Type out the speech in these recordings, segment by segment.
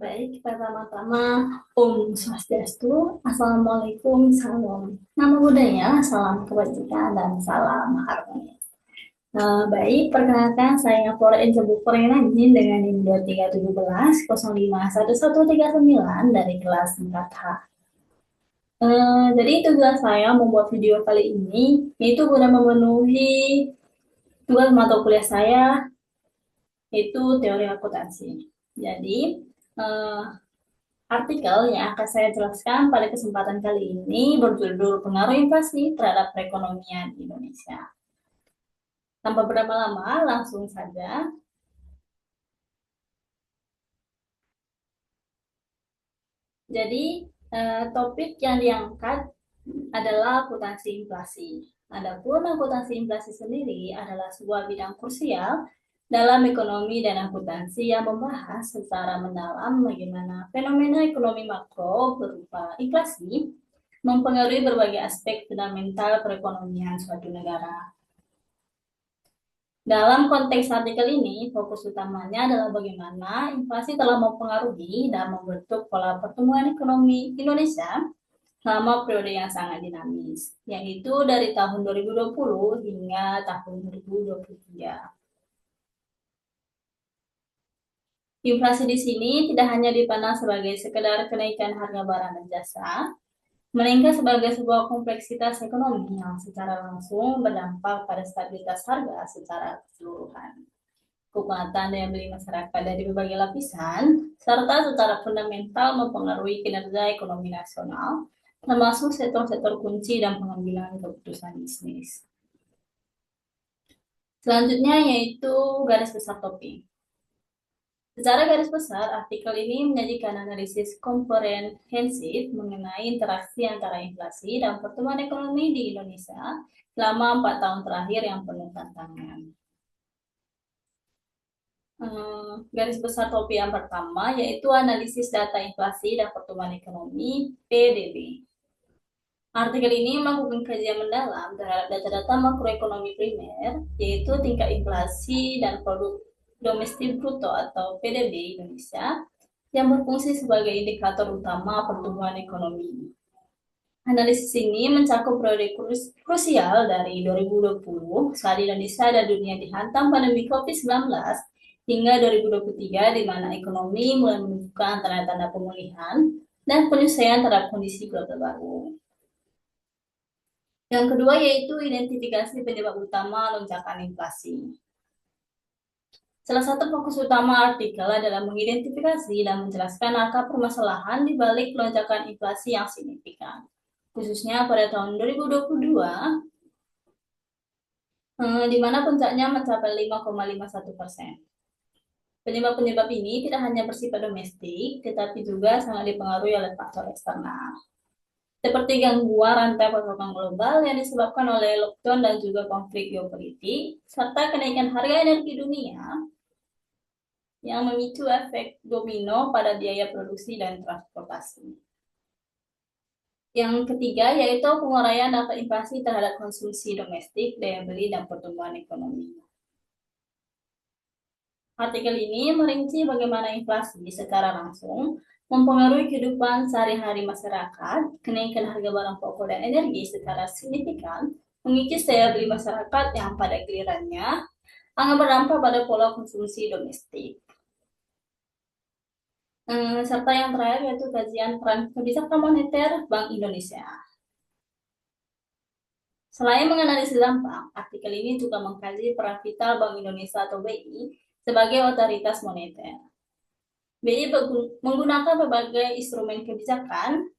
Baik, pertama-tama Om Swastiastu, Assalamualaikum, salam. Nama budaya, salam kebajikan, dan salam harmoni. Baik, perkenalkan saya Flora Angel Bukorenajin dengan NIM 2317 051139 dari kelas 4H. Jadi tugas saya membuat video kali ini yaitu guna memenuhi tugas mata kuliah saya yaitu teori akuntansi. Jadi eh, artikel yang akan saya jelaskan pada kesempatan kali ini berjudul Pengaruh Inflasi Terhadap Perekonomian Indonesia. Tanpa berlama-lama, langsung saja. Jadi, topik yang diangkat adalah akuntansi inflasi. Adapun akuntansi inflasi sendiri adalah sebuah bidang krusial dalam ekonomi dan akuntansi yang membahas secara mendalam bagaimana fenomena ekonomi makro berupa inflasi mempengaruhi berbagai aspek fundamental perekonomian suatu negara. Dalam konteks artikel ini, fokus utamanya adalah bagaimana inflasi telah mempengaruhi dan membentuk pola pertumbuhan ekonomi Indonesia selama periode yang sangat dinamis, yaitu dari tahun 2020 hingga tahun 2023. Inflasi di sini tidak hanya dipandang sebagai sekedar kenaikan harga barang dan jasa, melainkan sebagai sebuah kompleksitas ekonomi yang secara langsung berdampak pada stabilitas harga secara keseluruhan, kekuatan daya beli masyarakat dari berbagai lapisan, serta secara fundamental mempengaruhi kinerja ekonomi nasional, termasuk sektor-sektor kunci dan pengambilan keputusan bisnis. Selanjutnya yaitu garis besar topik. Secara garis besar, artikel ini menyajikan analisis komprehensif mengenai interaksi antara inflasi dan pertumbuhan ekonomi di Indonesia selama 4 tahun terakhir yang penuh tantangan. Garis besar topik yang pertama yaitu analisis data inflasi dan pertumbuhan ekonomi PDB. Artikel ini melakukan kajian mendalam terhadap data-data makroekonomi primer, yaitu tingkat inflasi dan produk domestik bruto atau PDB Indonesia, yang berfungsi sebagai indikator utama pertumbuhan ekonomi. Analisis ini mencakup periode krusial dari 2020 saat Indonesia dan dunia dihantam pandemi COVID-19 hingga 2023 di mana ekonomi mulai menunjukkan tanda-tanda pemulihan dan penyesuaian terhadap kondisi global baru. Yang kedua yaitu identifikasi penyebab utama lonjakan inflasi. Salah satu fokus utama artikel adalah mengidentifikasi dan menjelaskan akar permasalahan di balik lonjakan inflasi yang signifikan, khususnya pada tahun 2022, di mana puncaknya mencapai 5,51%. Penyebab-penyebab ini tidak hanya bersifat domestik, tetapi juga sangat dipengaruhi oleh faktor eksternal, seperti gangguan rantai pasokan global yang disebabkan oleh lockdown dan juga konflik geopolitik, serta kenaikan harga energi dunia yang memicu efek domino pada biaya produksi dan transportasi. Yang ketiga yaitu penguraian dampak inflasi terhadap konsumsi domestik, daya beli, dan pertumbuhan ekonomi. Artikel ini merinci bagaimana inflasi secara langsung mempengaruhi kehidupan sehari-hari masyarakat, kenaikan harga barang pokok dan energi secara signifikan, mengikis daya beli masyarakat yang pada gilirannya akan berdampak pada pola konsumsi domestik. Serta yang terakhir yaitu kajian peran kebijakan moneter Bank Indonesia. Selain menganalisis dampak, artikel ini juga mengkaji peran vital Bank Indonesia atau BI sebagai otoritas moneter. BI menggunakan berbagai instrumen kebijakan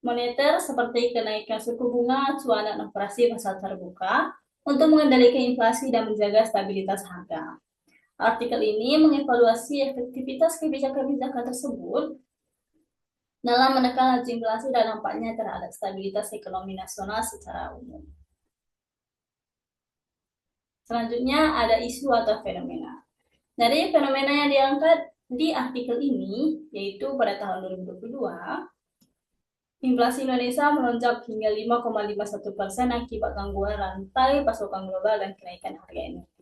moneter seperti kenaikan suku bunga, acuan, dan operasi pasar terbuka untuk mengendalikan inflasi dan menjaga stabilitas harga. Artikel ini mengevaluasi efektivitas kebijakan-kebijakan tersebut dalam menekan laju inflasi dan dampaknya terhadap stabilitas ekonomi nasional secara umum. Selanjutnya ada isu atau fenomena. Dari fenomena yang diangkat di artikel ini, yaitu pada tahun 2022, inflasi Indonesia melonjak hingga 5,51% akibat gangguan rantai pasokan global dan kenaikan harga energi.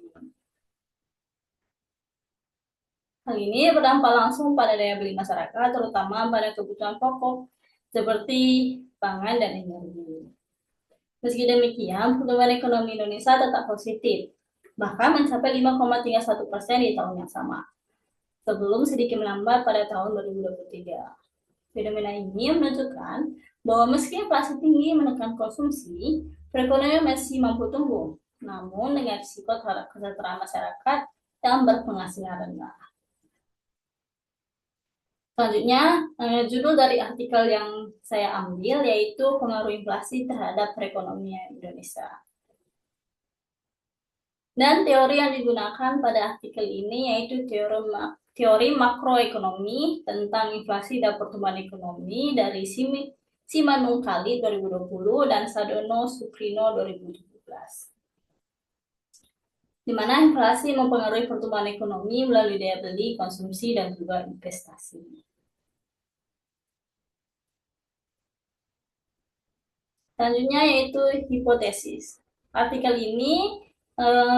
Hal ini berdampak langsung pada daya beli masyarakat, terutama pada kebutuhan pokok seperti pangan dan energi. Meski demikian, pertumbuhan ekonomi Indonesia tetap positif, bahkan mencapai 5,31% di tahun yang sama, sebelum sedikit melambat pada tahun 2023. Fenomena ini menunjukkan bahwa meski inflasi tinggi menekan konsumsi, perekonomian masih mampu tumbuh, namun dengan risiko terhadap kesejahteraan masyarakat yang berpenghasilan rendah. Selanjutnya, judul dari artikel yang saya ambil yaitu pengaruh inflasi terhadap perekonomian Indonesia. Dan teori yang digunakan pada artikel ini yaitu teori makroekonomi tentang inflasi dan pertumbuhan ekonomi dari Simanung Khalid 2020 dan Sadono Sukrino 2017. Di mana inflasi mempengaruhi pertumbuhan ekonomi melalui daya beli, konsumsi, dan juga investasi. Selanjutnya yaitu hipotesis. Artikel ini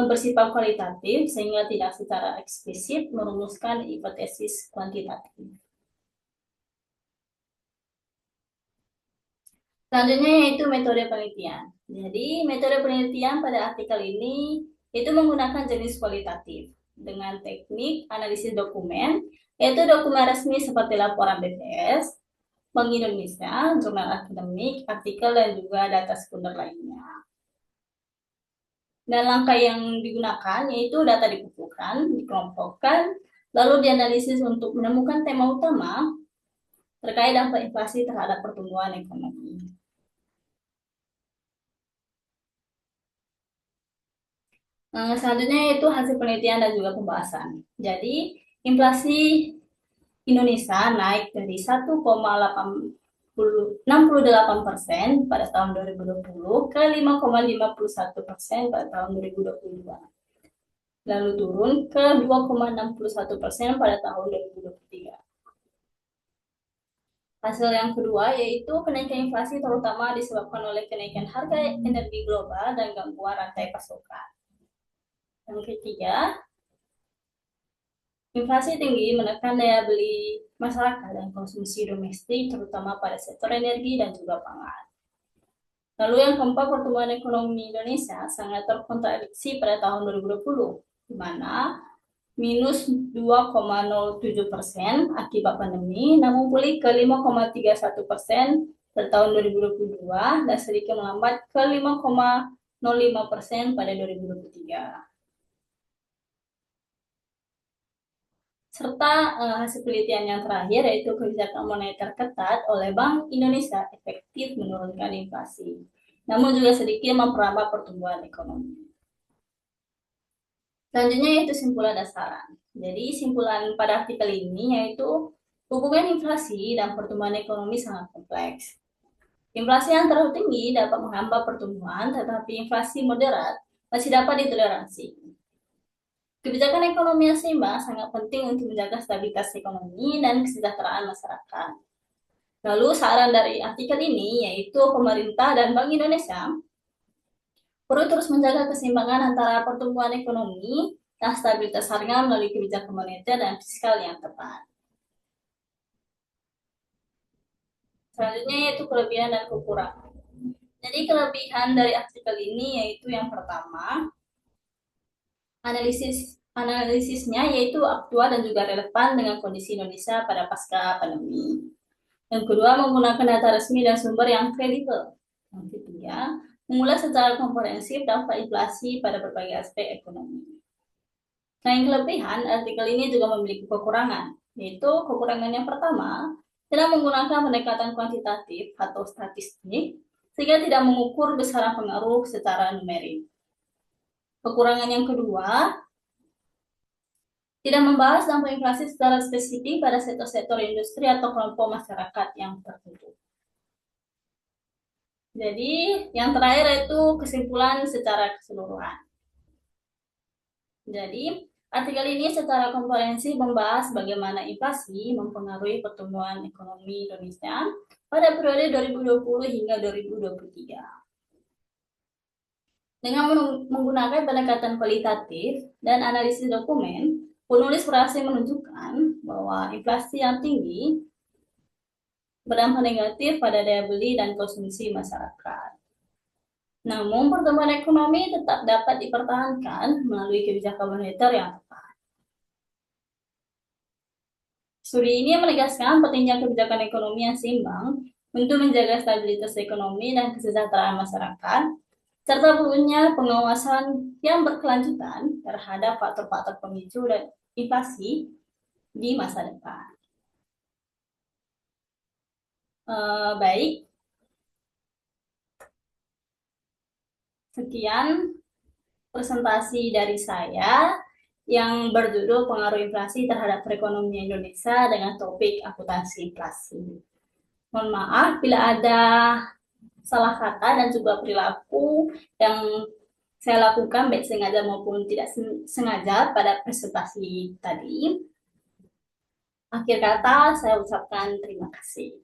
bersifat kualitatif sehingga tidak secara eksplisit merumuskan hipotesis kuantitatif. Selanjutnya yaitu metode penelitian. Jadi metode penelitian pada artikel ini itu menggunakan jenis kualitatif dengan teknik analisis dokumen, yaitu dokumen resmi seperti laporan BPS, Bank Indonesia, jurnal akademik, artikel, dan juga data sekunder lainnya. Dan langkah yang digunakan yaitu data dikumpulkan, dikelompokkan, lalu dianalisis untuk menemukan tema utama terkait dampak inflasi terhadap pertumbuhan ekonomi. Selanjutnya itu hasil penelitian dan juga pembahasan. Jadi, inflasi Indonesia naik dari 1,68% pada tahun 2020 ke 5,51% pada tahun 2022. Lalu turun ke 2,61% pada tahun 2023. Hasil yang kedua yaitu kenaikan inflasi terutama disebabkan oleh kenaikan harga energi global dan gangguan rantai pasokan. Yang ketiga, inflasi tinggi menekan daya beli masyarakat dan konsumsi domestik terutama pada sektor energi dan juga pangan. Lalu yang keempat, pertumbuhan ekonomi Indonesia sangat terkontradiksi pada tahun 2020, di mana minus 2,07% akibat pandemi, namun pulih ke 5,31% pada tahun 2022 dan sedikit melambat ke 5,05% pada 2023. Serta hasil penelitian yang terakhir yaitu kebijakan moneter ketat oleh Bank Indonesia efektif menurunkan inflasi, namun juga sedikit memperlambat pertumbuhan ekonomi. Selanjutnya yaitu simpulan dasaran. Jadi simpulan pada artikel ini yaitu hubungan inflasi dan pertumbuhan ekonomi sangat kompleks. Inflasi yang terlalu tinggi dapat menghambat pertumbuhan, tetapi inflasi moderat masih dapat ditoleransi. Kebijakan ekonomi yang seimbang sangat penting untuk menjaga stabilitas ekonomi dan kesejahteraan masyarakat. Lalu saran dari artikel ini yaitu pemerintah dan Bank Indonesia perlu terus menjaga keseimbangan antara pertumbuhan ekonomi dan stabilitas harga melalui kebijakan moneter dan fiskal yang tepat. Selanjutnya yaitu kelebihan dan kekurangan. Jadi kelebihan dari artikel ini yaitu yang pertama, analisisnya yaitu aktual dan juga relevan dengan kondisi Indonesia pada pasca pandemi. Yang kedua, menggunakan data resmi dan sumber yang kredibel. Yang ketiga, mengulas secara komprehensif dampak inflasi pada berbagai aspek ekonomi. Selain kelebihan, artikel ini juga memiliki kekurangan, yaitu kekurangan yang pertama, tidak menggunakan pendekatan kuantitatif atau statistik, sehingga tidak mengukur besaran pengaruh secara numerik. Kekurangan yang kedua, tidak membahas dampak inflasi secara spesifik pada sektor-sektor industri atau kelompok masyarakat yang tertentu. Jadi, yang terakhir itu kesimpulan secara keseluruhan. Jadi, artikel ini secara komprehensif membahas bagaimana inflasi mempengaruhi pertumbuhan ekonomi Indonesia pada periode 2020 hingga 2023. Dengan menggunakan pendekatan kualitatif dan analisis dokumen, Penulis berhasil menunjukkan bahwa inflasi yang tinggi berdampak negatif pada daya beli dan konsumsi masyarakat. Namun, pertumbuhan ekonomi tetap dapat dipertahankan melalui kebijakan moneter yang tepat. Studi ini menegaskan pentingnya kebijakan ekonomi yang seimbang untuk menjaga stabilitas ekonomi dan kesejahteraan masyarakat, serta perlunya pengawasan yang berkelanjutan terhadap faktor-faktor pemicu dan inflasi di masa depan. Baik, sekian presentasi dari saya yang berjudul pengaruh inflasi terhadap perekonomian Indonesia dengan topik akuntansi inflasi. Mohon maaf bila ada salah kata dan juga perilaku yang saya lakukan baik sengaja maupun tidak sengaja pada presentasi tadi. Akhir kata saya ucapkan terima kasih.